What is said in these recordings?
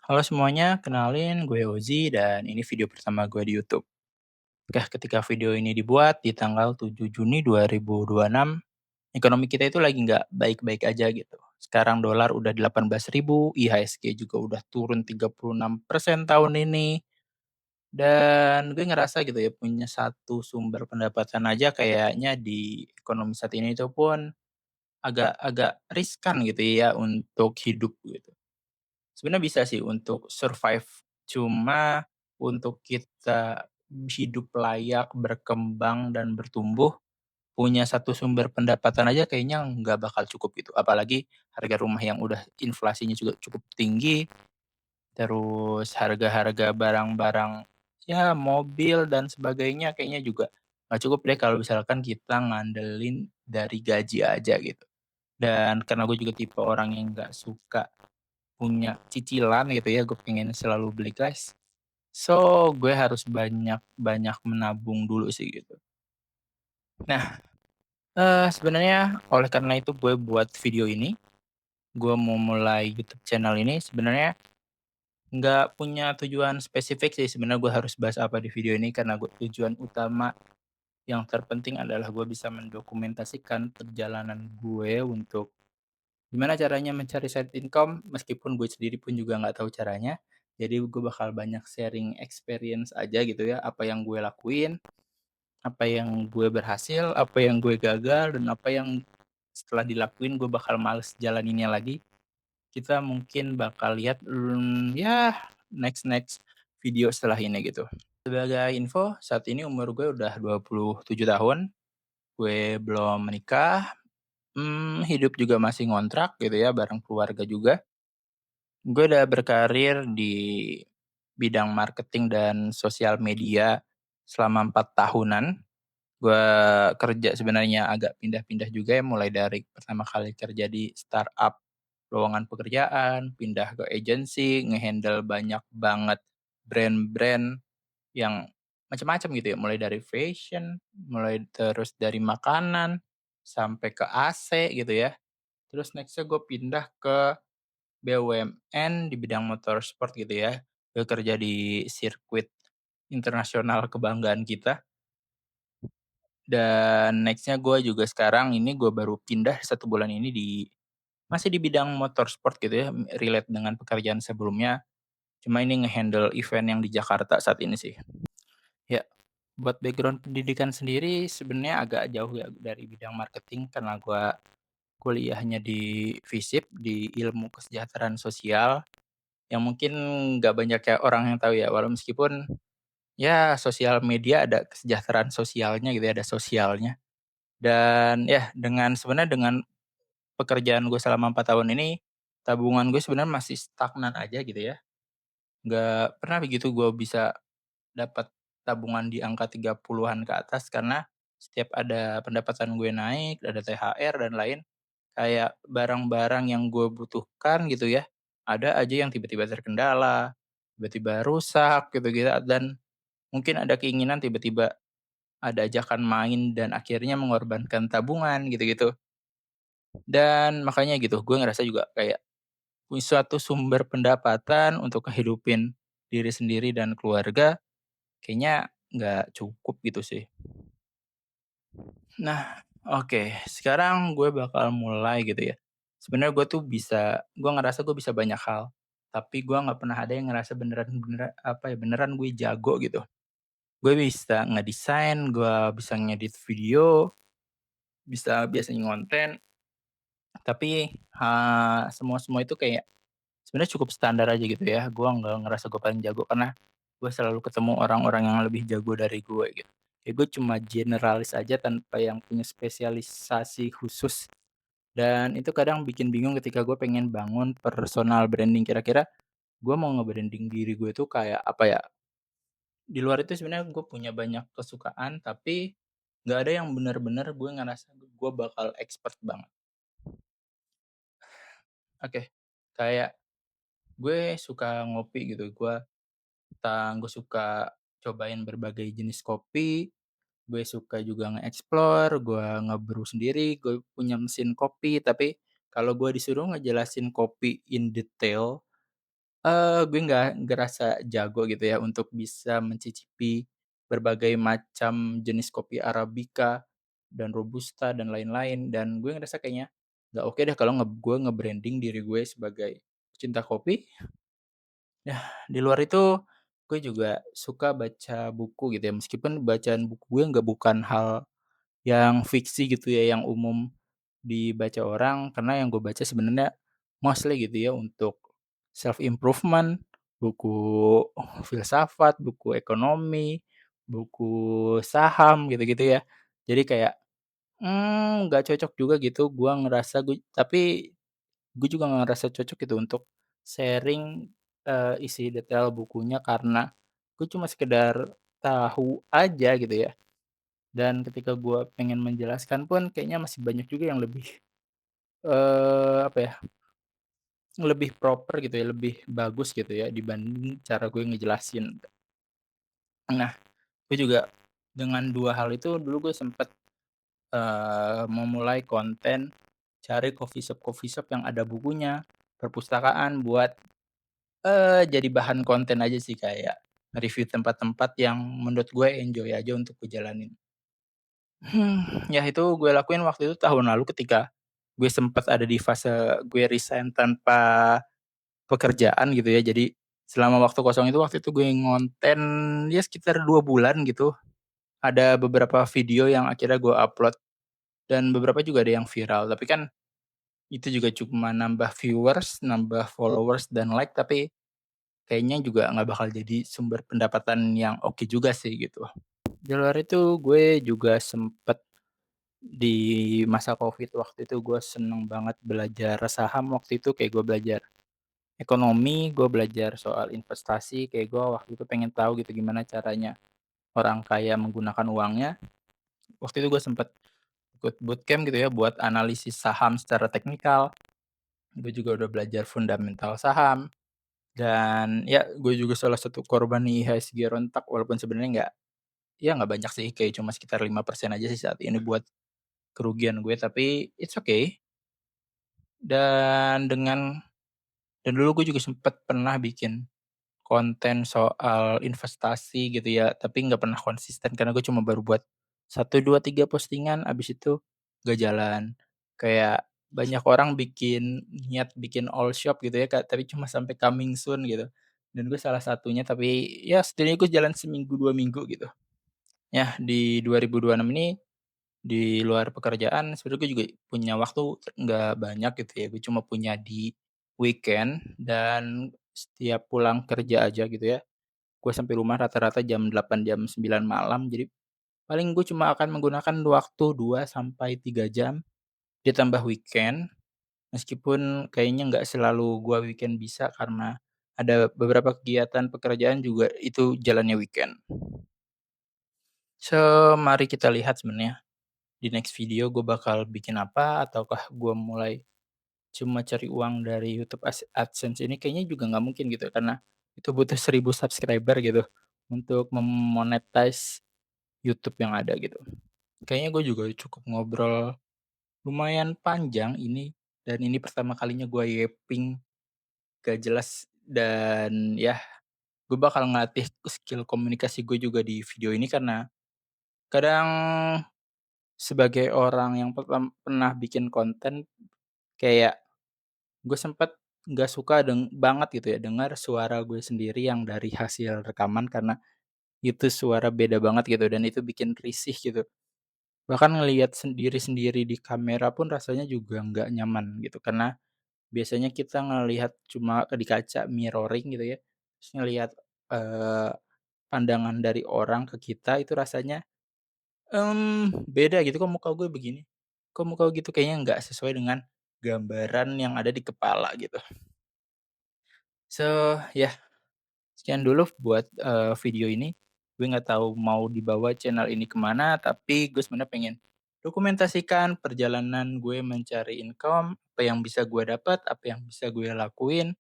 Halo semuanya, kenalin gue Ozi dan ini video pertama gue di YouTube. Ketika video ini dibuat di tanggal 7 Juni 2026, ekonomi kita itu lagi nggak baik-baik aja gitu. Sekarang dolar udah 18.000, IHSG juga udah turun 36% tahun ini. Dan gue ngerasa gitu ya, punya satu sumber pendapatan aja kayaknya di ekonomi saat ini itu pun agak-agak riskan gitu ya untuk hidup gitu. Sebenarnya bisa sih untuk survive, cuma untuk kita hidup layak, berkembang, dan bertumbuh, punya satu sumber pendapatan aja kayaknya nggak bakal cukup gitu. Apalagi harga rumah yang udah inflasinya juga cukup tinggi, terus harga-harga barang-barang, ya mobil dan sebagainya kayaknya juga nggak cukup deh kalau misalkan kita ngandelin dari gaji aja gitu. Dan karena gue juga tipe orang yang nggak suka punya cicilan gitu ya, gue pengen selalu beli cash. So, gue harus banyak-banyak menabung dulu sih gitu. Nah, sebenarnya oleh karena itu gue buat video ini, gue mau mulai YouTube channel ini sebenarnya nggak punya tujuan spesifik sih sebenarnya gue harus bahas apa di video ini karena tujuan utama yang terpenting adalah gue bisa mendokumentasikan perjalanan gue untuk gimana caranya mencari side income meskipun gue sendiri pun juga nggak tahu caranya. Jadi gue bakal banyak sharing experience aja gitu ya, apa yang gue lakuin, apa yang gue berhasil, apa yang gue gagal, dan apa yang setelah dilakuin gue bakal males jalaninnya lagi. Kita mungkin bakal lihat, ya next-next video setelah ini gitu. Sebagai info, saat ini umur gue udah 27 tahun, gue belum menikah, hidup juga masih ngontrak gitu ya bareng keluarga juga. Gue udah berkarir di bidang marketing dan sosial media selama 4 tahunan. Gue kerja sebenarnya agak pindah-pindah juga ya, mulai dari pertama kali kerja di startup lowongan pekerjaan, pindah ke agency, ngehandle banyak banget brand-brand yang macam-macam gitu ya, mulai dari fashion, mulai terus dari makanan, sampai ke AC gitu ya. Terus next-nya gue pindah ke BUMN di bidang motorsport gitu ya, bekerja di sirkuit internasional kebanggaan kita, dan next-nya gue juga sekarang ini gue baru pindah 1 bulan ini masih di bidang motorsport gitu ya, relate dengan pekerjaan sebelumnya, cuma ini nge-handle event yang di Jakarta saat ini sih. Ya, buat background pendidikan sendiri sebenarnya agak jauh ya dari bidang marketing karena gue kuliahnya di FISIP, di Ilmu Kesejahteraan Sosial. Yang mungkin nggak banyak kayak orang yang tahu ya, walau meskipun, ya sosial media ada kesejahteraan sosialnya gitu ya, ada sosialnya. Dan ya sebenarnya dengan pekerjaan gue selama 4 tahun ini, tabungan gue sebenarnya masih stagnan aja gitu ya. Nggak pernah begitu gue bisa dapat tabungan di angka 30-an ke atas karena setiap ada pendapatan gue naik, ada THR dan lain, kayak barang-barang yang gue butuhkan gitu ya, ada aja yang tiba-tiba terkendala, tiba-tiba rusak gitu-gitu dan mungkin ada keinginan tiba-tiba ada ajakan main dan akhirnya mengorbankan tabungan gitu-gitu. Dan makanya gitu, gue ngerasa juga kayak punya suatu sumber pendapatan untuk ngehidupin diri sendiri dan keluarga, kayaknya nggak cukup gitu sih. Nah, oke, sekarang gue bakal mulai gitu ya. Sebenarnya gue ngerasa gue bisa banyak hal, tapi gue nggak pernah ada yang ngerasa beneran-beneran apa ya, beneran gue jago gitu. Gue bisa ngedesain, gue bisa ngedit video, bisa biasanya ngonten, tapi, semua-semua itu kayak sebenarnya cukup standar aja gitu ya. Gue nggak ngerasa gue paling jago karena gue selalu ketemu orang-orang yang lebih jago dari gue gitu. Ya gue cuma generalis aja tanpa yang punya spesialisasi khusus. Dan itu kadang bikin bingung ketika gue pengen bangun personal branding. Kira-kira gue mau nge-branding diri gue itu kayak apa ya? Di luar itu sebenarnya gue punya banyak kesukaan, tapi nggak ada yang benar-benar gue ngerasa gue bakal expert banget. Oke, kayak gue suka ngopi gitu, gue suka cobain berbagai jenis kopi, gue suka juga nge-explore, gue nge-brew sendiri, gue punya mesin kopi, tapi kalau gue disuruh ngejelasin kopi in detail, Gue nggak ngerasa jago gitu ya untuk bisa mencicipi berbagai macam jenis kopi arabica dan robusta dan lain-lain, dan gue ngerasa kayaknya nggak oke deh kalau gue nge-branding diri gue sebagai pecinta kopi. Ya, di luar itu gue juga suka baca buku gitu ya, meskipun bacaan buku gue nggak bukan hal yang fiksi gitu ya, yang umum dibaca orang, karena yang gue baca sebenarnya mostly gitu ya untuk self improvement, buku filsafat, buku ekonomi, buku saham gitu-gitu ya. Jadi kayak, nggak cocok juga gitu gua ngerasa tapi gue juga nggak ngerasa cocok gitu untuk sharing, isi detail bukunya karena gue cuma sekedar tahu aja gitu ya. Dan ketika gue pengen menjelaskan pun kayaknya masih banyak juga yang lebih, apa ya, lebih proper gitu ya, lebih bagus gitu ya dibanding cara gue ngejelasin. Nah, gue juga dengan 2 hal itu dulu gue sempet, memulai konten cari coffee shop yang ada bukunya, perpustakaan buat, jadi bahan konten aja sih, kayak review tempat-tempat yang menurut gue enjoy aja untuk gue jalanin. Ya itu gue lakuin waktu itu tahun lalu ketika gue sempet ada di fase gue resign tanpa pekerjaan gitu ya. Jadi selama waktu kosong itu waktu itu gue ngonten ya sekitar 2 bulan gitu. Ada beberapa video yang akhirnya gue upload dan beberapa juga ada yang viral. Tapi kan itu juga cuma nambah viewers, nambah followers dan like, tapi kayaknya juga nggak bakal jadi sumber pendapatan yang oke juga sih gitu. Di luar itu gue juga sempet di masa Covid waktu itu gue seneng banget belajar saham waktu itu, kayak gue belajar ekonomi, gue belajar soal investasi, kayak gue waktu itu pengen tahu gitu gimana caranya orang kaya menggunakan uangnya. Waktu itu gue sempet ikut bootcamp gitu ya buat analisis saham secara teknikal. Gue juga udah belajar fundamental saham dan ya gue juga salah satu korban IHSG rontok walaupun sebenarnya nggak banyak sih, kayak cuma sekitar 5% aja sih saat ini buat kerugian gue, tapi it's okay. Dan dan dulu gue juga sempet pernah bikin konten soal investasi gitu ya, tapi nggak pernah konsisten karena gue cuma baru buat 1, 2, 3 postingan, abis itu nggak jalan. Kayak banyak orang niat bikin all shop gitu ya, Kak, tapi cuma sampai coming soon gitu. Dan gue salah satunya, tapi ya setidaknya gue jalan seminggu, 2 minggu gitu. Ya di 2026 ini, di luar pekerjaan sebenarnya gue juga punya waktu nggak banyak gitu ya, gue cuma punya di weekend dan setiap pulang kerja aja gitu ya. Gue sampai rumah rata-rata jam 8, jam 9 malam, jadi paling gue cuma akan menggunakan waktu 2 sampai 3 jam, ditambah weekend, meskipun kayaknya nggak selalu gua weekend bisa karena ada beberapa kegiatan pekerjaan juga itu jalannya weekend. Mari kita lihat sebenarnya di next video gue bakal bikin apa, ataukah gue mulai cuma cari uang dari YouTube AdSense ini kayaknya juga nggak mungkin gitu, karena itu butuh 1.000 subscriber gitu untuk YouTube yang ada gitu. Kayaknya gue juga cukup ngobrol lumayan panjang ini, dan ini pertama kalinya gue yeping gak jelas, dan ya gue bakal ngelatih skill komunikasi gue juga di video ini karena kadang sebagai orang yang pernah bikin konten, kayak gue sempet nggak suka banget gitu ya dengar suara gue sendiri yang dari hasil rekaman, karena itu suara beda banget gitu dan itu bikin risih gitu. Bahkan ngelihat sendiri-sendiri di kamera pun rasanya juga nggak nyaman gitu, karena biasanya kita ngelihat cuma di kaca mirroring gitu ya, terus ngelihat, eee, pandangan dari orang ke kita itu rasanya, beda gitu, "Kok muka gue begini? Kok muka gue gitu?" Kayaknya nggak sesuai dengan gambaran yang ada di kepala gitu. Ya sekian dulu buat, video ini. Gue nggak tahu mau dibawa channel ini kemana, tapi gue sebenarnya pengen dokumentasikan perjalanan gue mencari income, apa yang bisa gue dapat, apa yang bisa gue lakuin,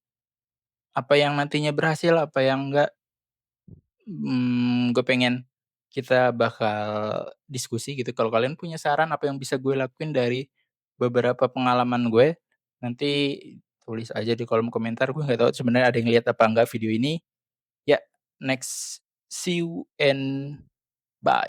apa yang nantinya berhasil, apa yang enggak. Gue pengen kita bakal diskusi gitu, kalau kalian punya saran apa yang bisa gue lakuin dari beberapa pengalaman gue, nanti tulis aja di kolom komentar, gue nggak tahu sebenarnya ada yang lihat apa enggak video ini. Ya, next, see you and bye.